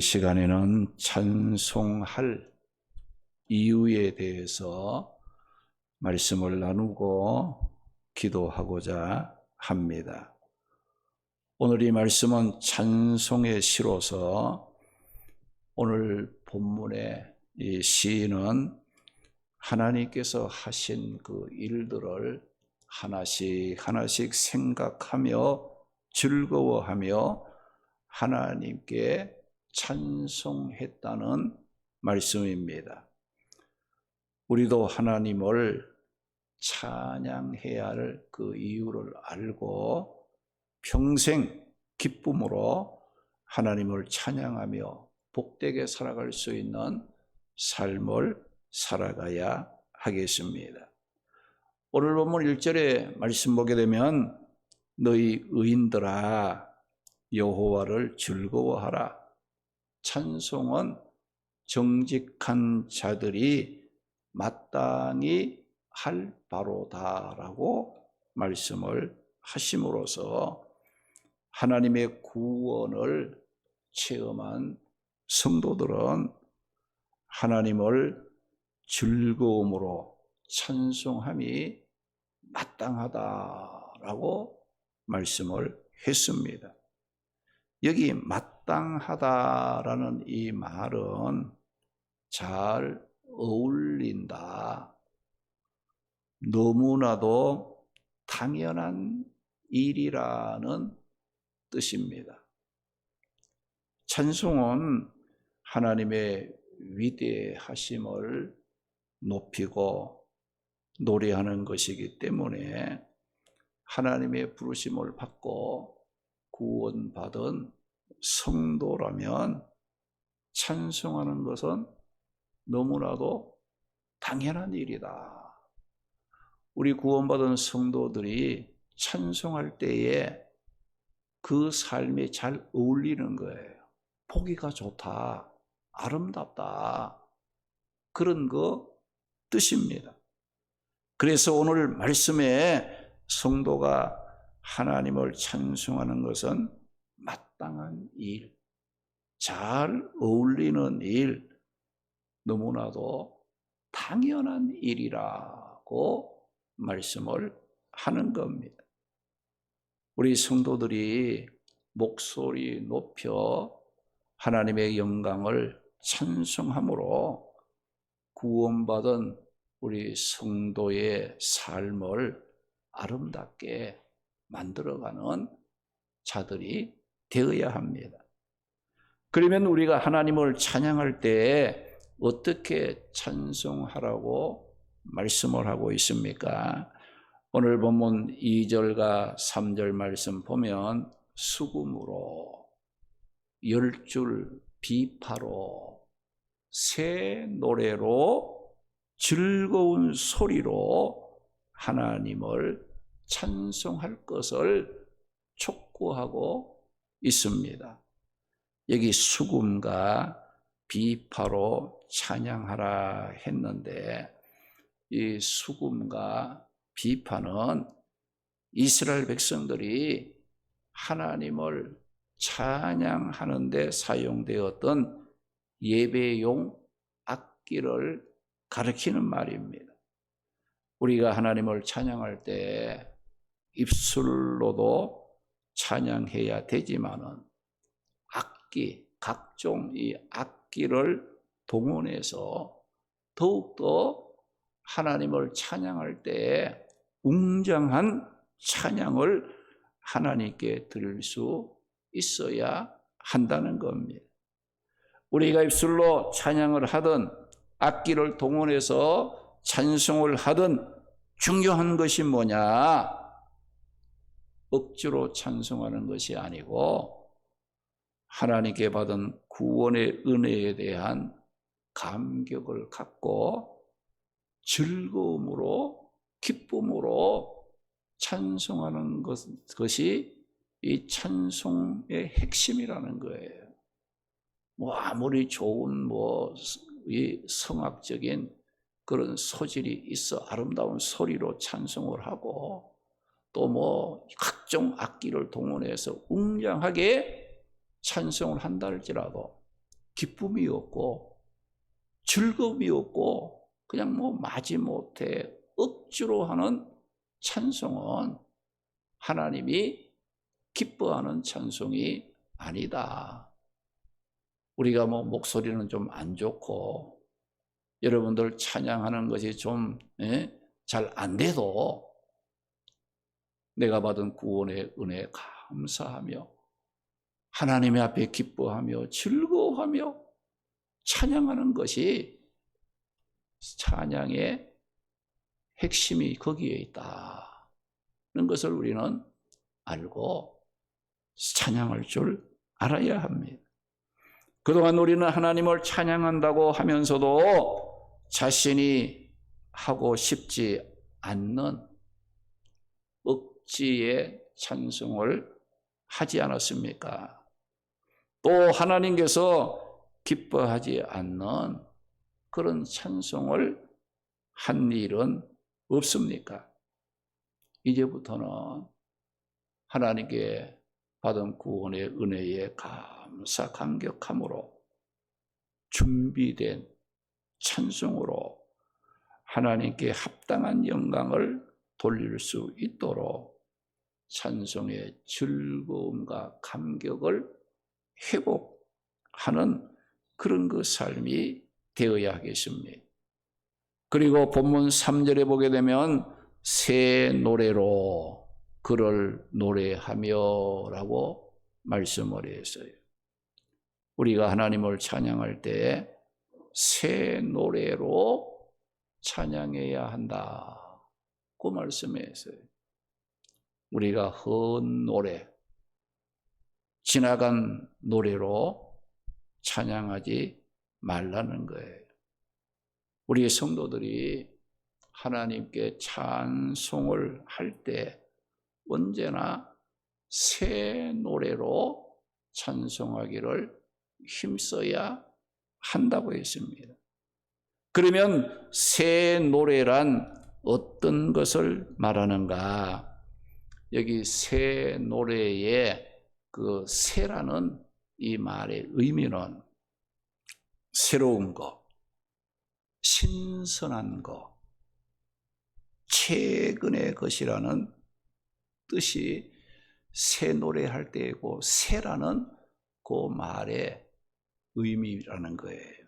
시간에는 찬송할 이유에 대해서 말씀을 나누고 기도하고자 합니다. 오늘 이 말씀은 찬송의 시로서 오늘 본문의 이 시인은 하나님께서 하신 그 일들을 하나씩 하나씩 생각하며 즐거워하며 하나님께 찬송했다는 말씀입니다. 우리도 하나님을 찬양해야 할 그 이유를 알고 평생 기쁨으로 하나님을 찬양하며 복되게 살아갈 수 있는 삶을 살아가야 하겠습니다. 오늘 본문 1절에 말씀 보게 되면 너희 의인들아 여호와를 즐거워하라. 찬송은 정직한 자들이 마땅히 할 바로다라고 말씀을 하심으로써 하나님의 구원을 체험한 성도들은 하나님을 즐거움으로 찬송함이 마땅하다라고 말씀을 했습니다. 여기 마땅하다라는 이 말은 잘 어울린다, 너무나도 당연한 일이라는 뜻입니다. 찬송은 하나님의 위대하심을 높이고 노래하는 것이기 때문에 하나님의 부르심을 받고 구원받은 성도라면 찬송하는 것은 너무나도 당연한 일이다. 우리 구원받은 성도들이 찬송할 때에 그 삶이 잘 어울리는 거예요. 보기가 좋다, 아름답다, 그런 거 뜻입니다. 그래서 오늘 말씀에 성도가 하나님을 찬송하는 것은 마땅한 일, 잘 어울리는 일, 너무나도 당연한 일이라고 말씀을 하는 겁니다. 우리 성도들이 목소리 높여 하나님의 영광을 찬송함으로 구원받은 우리 성도의 삶을 아름답게 만들어가는 자들이 되어야 합니다. 그러면 우리가 하나님을 찬양할 때 어떻게 찬송하라고 말씀을 하고 있습니까? 오늘 본문 2절과 3절 말씀 보면 수금으로, 열줄 비파로, 새 노래로, 즐거운 소리로 하나님을 찬송할 것을 촉구하고 있습니다. 여기 수금과 비파로 찬양하라 했는데 이 수금과 비파는 이스라엘 백성들이 하나님을 찬양하는 데 사용되었던 예배용 악기를 가리키는 말입니다. 우리가 하나님을 찬양할 때 입술로도 찬양해야 되지만은 악기, 각종 이 악기를 동원해서 더욱더 하나님을 찬양할 때 웅장한 찬양을 하나님께 드릴 수 있어야 한다는 겁니다. 우리가 입술로 찬양을 하든 악기를 동원해서 찬송을 하든 중요한 것이 뭐냐? 억지로 찬송하는 것이 아니고 하나님께 받은 구원의 은혜에 대한 감격을 갖고 즐거움으로, 기쁨으로 찬송하는 것이 이 찬송의 핵심이라는 거예요. 아무리 좋은 이 성악적인 그런 소질이 있어 아름다운 소리로 찬송을 하고 또 각종 악기를 동원해서 웅장하게 찬송을 한다 할지라도 기쁨이 없고 즐거움이 없고 그냥 뭐 마지못해 억지로 하는 찬송은 하나님이 기뻐하는 찬송이 아니다. 우리가 뭐 목소리는 좀 안 좋고 여러분들 찬양하는 것이 좀 잘 안 돼도 내가 받은 구원의 은혜에 감사하며 하나님의 앞에 기뻐하며 즐거워하며 찬양하는 것이 찬양의 핵심이 거기에 있다는 것을 우리는 알고 찬양할 줄 알아야 합니다. 그동안 우리는 하나님을 찬양한다고 하면서도 자신이 하고 싶지 않는 억지의 찬송을 하지 않았습니까? 또 하나님께서 기뻐하지 않는 그런 찬송을 한 일은 없습니까? 이제부터는 하나님께 받은 구원의 은혜에 감사 감격함으로 준비된 찬송으로 하나님께 합당한 영광을 돌릴 수 있도록 찬송의 즐거움과 감격을 회복하는 그런 그 삶이 되어야 하겠습니다. 그리고 본문 3절에 보게 되면 새 노래로 그를 노래하며 라고 말씀을 했어요. 우리가 하나님을 찬양할 때 새 노래로 찬양해야 한다고 말씀했어요. 우리가 헌 노래, 지나간 노래로 찬양하지 말라는 거예요. 우리 성도들이 하나님께 찬송을 할 때 언제나 새 노래로 찬송하기를 힘써야 한다고 했습니다. 그러면 새 노래란 어떤 것을 말하는가? 여기 새 노래의 그 새라는 이 말의 의미는 새로운 것, 신선한 것, 최근의 것이라는 뜻이 새 노래할 때이고 새라는 그 말의 의미라는 거예요.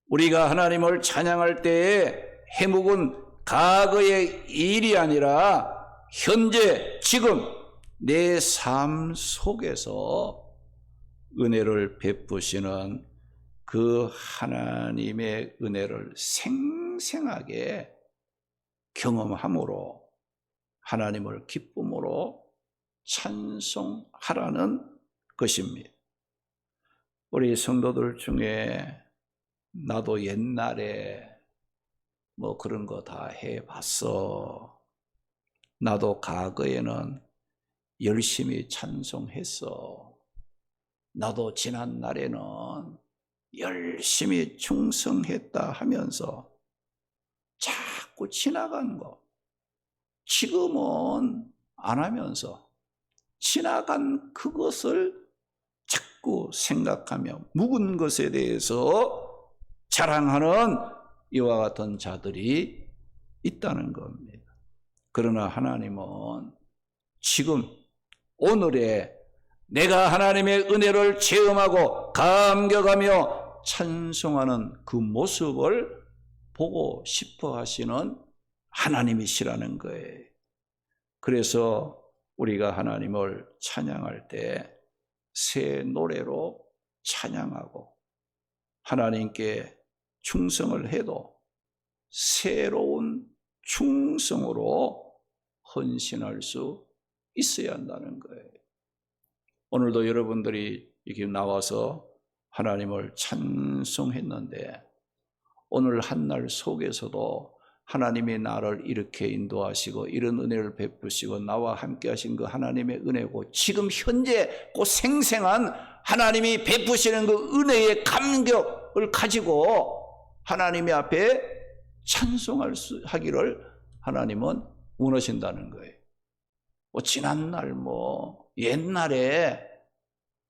우리가 하나님을 찬양할 때의 해묵은 과거의 일이 아니라 현재 지금 내 삶 속에서 은혜를 베푸시는 그 하나님의 은혜를 생생하게 경험함으로 하나님을 기쁨으로 찬송하라는 것입니다. 우리 성도들 중에 나도 옛날에 뭐 그런 거 다 해봤어. 나도 과거에는 열심히 찬송했어. 나도 지난 날에는 열심히 충성했다 하면서 자꾸 지나간 거, 지금은 안 하면서 지나간 그것을 자꾸 생각하며 묵은 것에 대해서 자랑하는 이와 같은 자들이 있다는 겁니다. 그러나 하나님은 지금 오늘에 내가 하나님의 은혜를 체험하고 감격하며 찬송하는 그 모습을 보고 싶어 하시는 하나님이시라는 거예요. 그래서 우리가 하나님을 찬양할 때 새 노래로 찬양하고 하나님께 충성을 해도 새로운 충성으로 헌신할 수 있어야 한다는 거예요. 오늘도 여러분들이 이렇게 나와서 하나님을 찬송했는데 오늘 한날 속에서도 하나님이 나를 이렇게 인도하시고 이런 은혜를 베푸시고 나와 함께 하신 그 하나님의 은혜고 지금 현재 그 생생한 하나님이 베푸시는 그 은혜의 감격을 가지고 하나님의 앞에 하기를 하나님은 원하신다는 거예요. 뭐 지난날 뭐 옛날에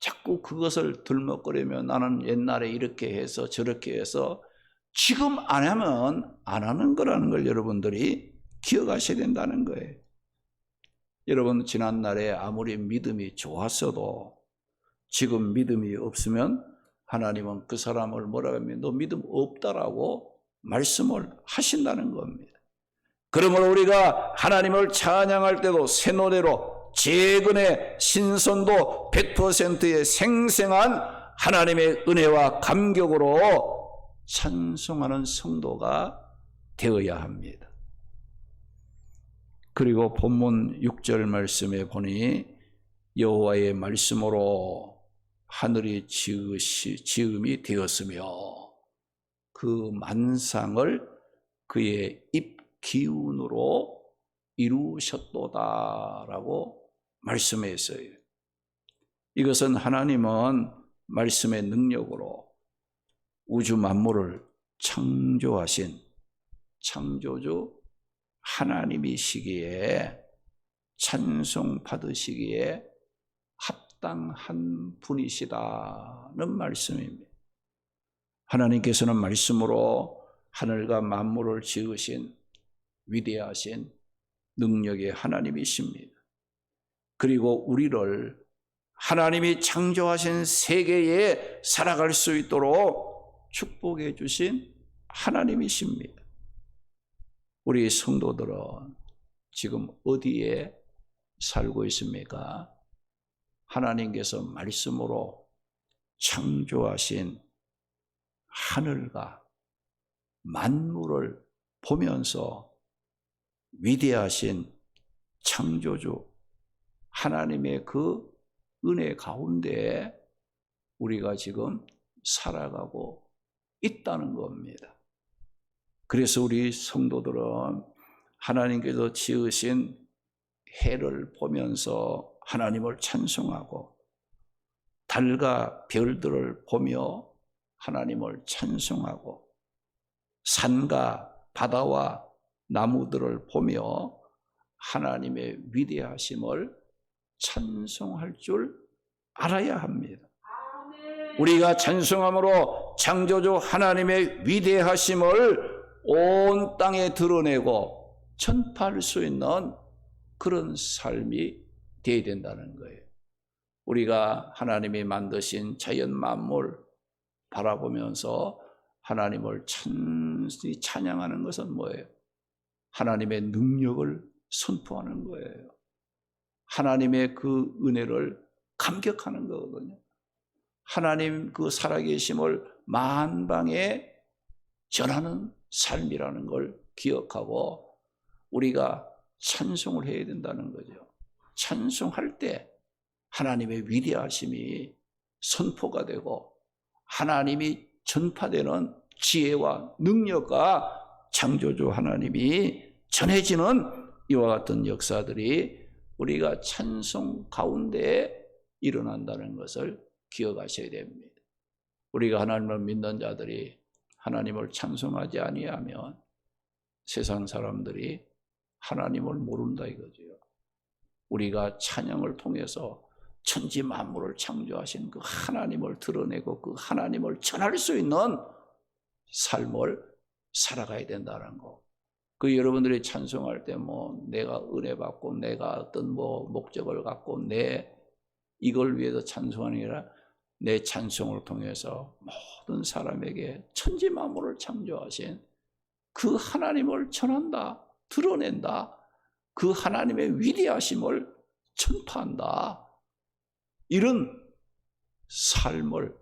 자꾸 그것을 들먹거리며 나는 옛날에 이렇게 해서 저렇게 해서 지금 안 하면 안 하는 거라는 걸 여러분들이 기억하셔야 된다는 거예요. 여러분 지난날에 아무리 믿음이 좋았어도 지금 믿음이 없으면 하나님은 그 사람을 뭐라고 하면 너 믿음 없다라고 말씀을 하신다는 겁니다. 그러므로 우리가 하나님을 찬양할 때도 새 노래로 재건의 신선도 100%의 생생한 하나님의 은혜와 감격으로 찬송하는 성도가 되어야 합니다. 그리고 본문 6절 말씀에 보니 여호와의 말씀으로 하늘이 지음이 되었으며 그 만상을 그의 입 기운으로 이루셨도다라고 말씀했어요. 이것은 하나님은 말씀의 능력으로 우주 만물을 창조하신 창조주 하나님이시기에 찬송 받으시기에 합당한 분이시다는 말씀입니다. 하나님께서는 말씀으로 하늘과 만물을 지으신 위대하신 능력의 하나님이십니다. 그리고 우리를 하나님이 창조하신 세계에 살아갈 수 있도록 축복해 주신 하나님이십니다. 우리 성도들은 지금 어디에 살고 있습니까? 하나님께서 말씀으로 창조하신 하늘과 만물을 보면서 위대하신 창조주 하나님의 그 은혜 가운데 우리가 지금 살아가고 있다는 겁니다. 그래서 우리 성도들은 하나님께서 지으신 해를 보면서 하나님을 찬송하고 달과 별들을 보며 하나님을 찬송하고 산과 바다와 나무들을 보며 하나님의 위대하심을 찬송할 줄 알아야 합니다. 우리가 찬송함으로 창조주 하나님의 위대하심을 온 땅에 드러내고 전파할 수 있는 그런 삶이 되어야 된다는 거예요. 우리가 하나님이 만드신 자연 만물 바라보면서 하나님을 찬양하는 것은 뭐예요? 하나님의 능력을 선포하는 거예요. 하나님의 그 은혜를 감격하는 거거든요. 하나님 그 살아계심을 만방에 전하는 삶이라는 걸 기억하고 우리가 찬송을 해야 된다는 거죠. 찬송할 때 하나님의 위대하심이 선포가 되고 하나님이 전파되는 지혜와 능력과 창조주 하나님이 전해지는 이와 같은 역사들이 우리가 찬송 가운데 일어난다는 것을 기억하셔야 됩니다. 우리가 하나님을 믿는 자들이 하나님을 찬송하지 아니하면 세상 사람들이 하나님을 모른다 이거죠. 우리가 찬양을 통해서 천지 만물을 창조하신 그 하나님을 드러내고 그 하나님을 전할 수 있는 삶을 살아가야 된다는 거. 그 여러분들이 찬송할 때 뭐 내가 은혜 받고 내가 어떤 뭐 목적을 갖고 내 이걸 위해서 찬송하는 게 아니라 내 찬송을 통해서 모든 사람에게 천지 만물을 창조하신 그 하나님을 전한다, 드러낸다, 그 하나님의 위대하심을 전파한다. 이런 삶을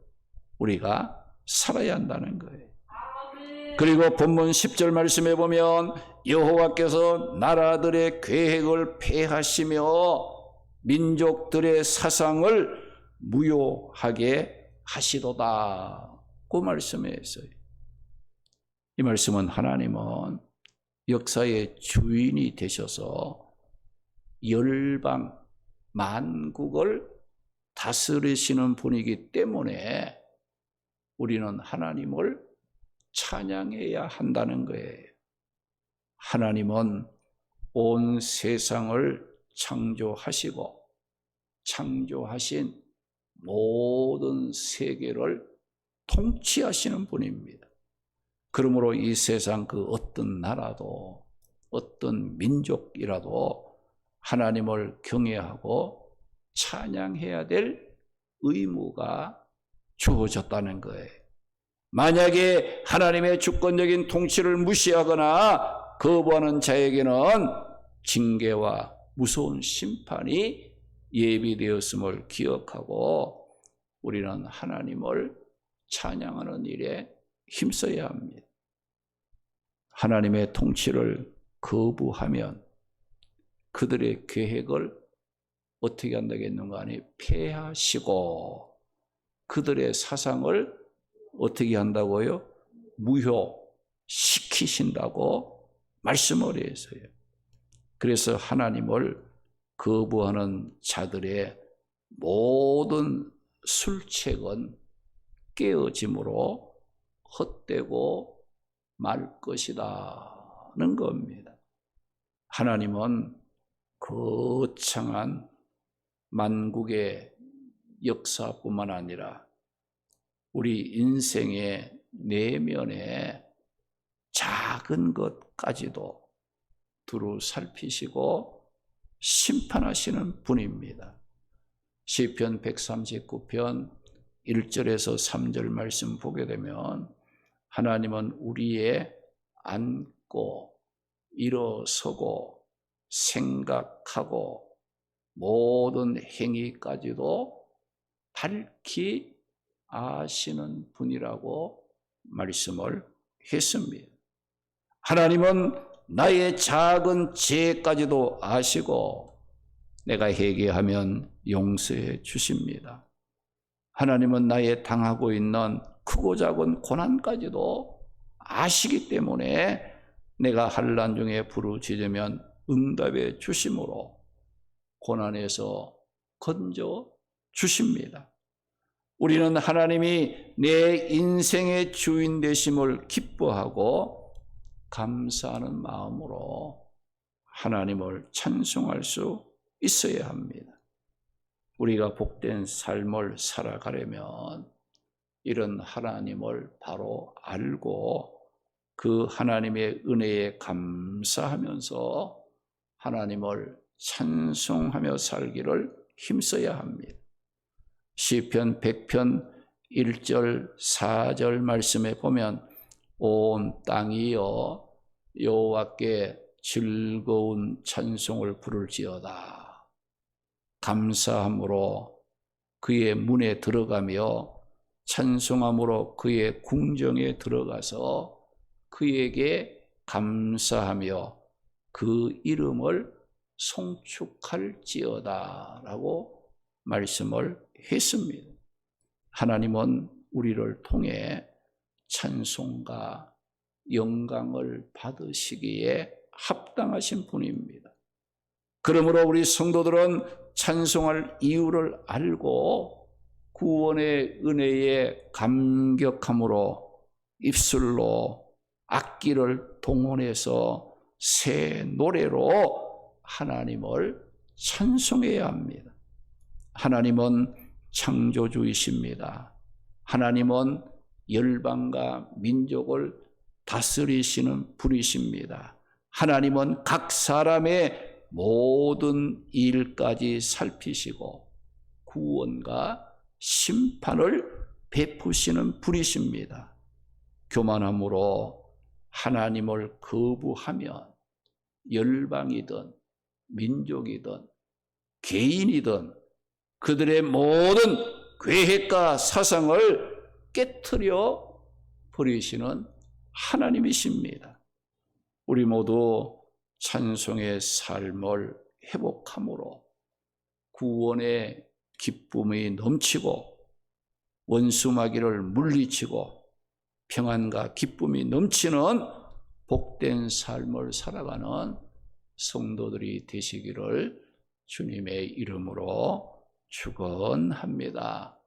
우리가 살아야 한다는 거예요. 그리고 본문 10절 말씀에 보면 여호와께서 나라들의 계획을 폐하시며 민족들의 사상을 무효하게 하시도다. 그 말씀이었어요. 이 말씀은 하나님은 역사의 주인이 되셔서 열방, 만국을 다스리시는 분이기 때문에 우리는 하나님을 찬양해야 한다는 거예요. 하나님은 온 세상을 창조하시고 창조하신 모든 세계를 통치하시는 분입니다. 그러므로 이 세상 그 어떤 나라도 어떤 민족이라도 하나님을 경외하고 찬양해야 될 의무가 주어졌다는 거예요. 만약에 하나님의 주권적인 통치를 무시하거나 거부하는 자에게는 징계와 무서운 심판이 예비되었음을 기억하고 우리는 하나님을 찬양하는 일에 힘써야 합니다. 하나님의 통치를 거부하면 그들의 계획을 어떻게 한다겠는가 하니 폐하시고 그들의 사상을 어떻게 한다고요? 무효시키신다고 말씀을 해서요. 그래서 하나님을 거부하는 자들의 모든 술책은 깨어짐으로 헛되고 말 것이다는 겁니다. 하나님은 거창한 만국의 역사뿐만 아니라 우리 인생의 내면의 작은 것까지도 두루 살피시고 심판하시는 분입니다. 시편 139편 1절에서 3절 말씀 보게 되면 하나님은 우리의 앉고 일어서고 생각하고 모든 행위까지도 밝히 아시는 분이라고 말씀을 했습니다. 하나님은 나의 작은 죄까지도 아시고 내가 회개하면 용서해 주십니다. 하나님은 나의 당하고 있는 크고 작은 고난까지도 아시기 때문에 내가 환난 중에 부르짖으면 응답해 주심으로 고난에서 건져 주십니다. 우리는 하나님이 내 인생의 주인 되심을 기뻐하고 감사하는 마음으로 하나님을 찬송할 수 있어야 합니다. 우리가 복된 삶을 살아가려면 이런 하나님을 바로 알고 그 하나님의 은혜에 감사하면서 하나님을 찬송하며 살기를 힘써야 합니다. 시편 100편 1절 4절 말씀에 보면 온 땅이여 여호와께 즐거운 찬송을 부를지어다. 감사함으로 그의 문에 들어가며 찬송함으로 그의 궁정에 들어가서 그에게 감사하며 그 이름을 송축할지어다 라고 말씀을 했습니다. 하나님은 우리를 통해 찬송과 영광을 받으시기에 합당하신 분입니다. 그러므로 우리 성도들은 찬송할 이유를 알고 구원의 은혜에 감격함으로 입술로 악기를 동원해서 새 노래로 하나님을 찬송해야 합니다. 하나님은 창조주이십니다. 하나님은 열방과 민족을 다스리시는 분이십니다. 하나님은 각 사람의 모든 일까지 살피시고 구원과 심판을 베푸시는 분이십니다. 교만함으로 하나님을 거부하면 열방이든 민족이든 개인이든 그들의 모든 계획과 사상을 깨트려 버리시는 하나님이십니다. 우리 모두 찬송의 삶을 회복함으로 구원의 기쁨이 넘치고 원수마귀를 물리치고 평안과 기쁨이 넘치는 복된 삶을 살아가는 성도들이 되시기를 주님의 이름으로 축원합니다.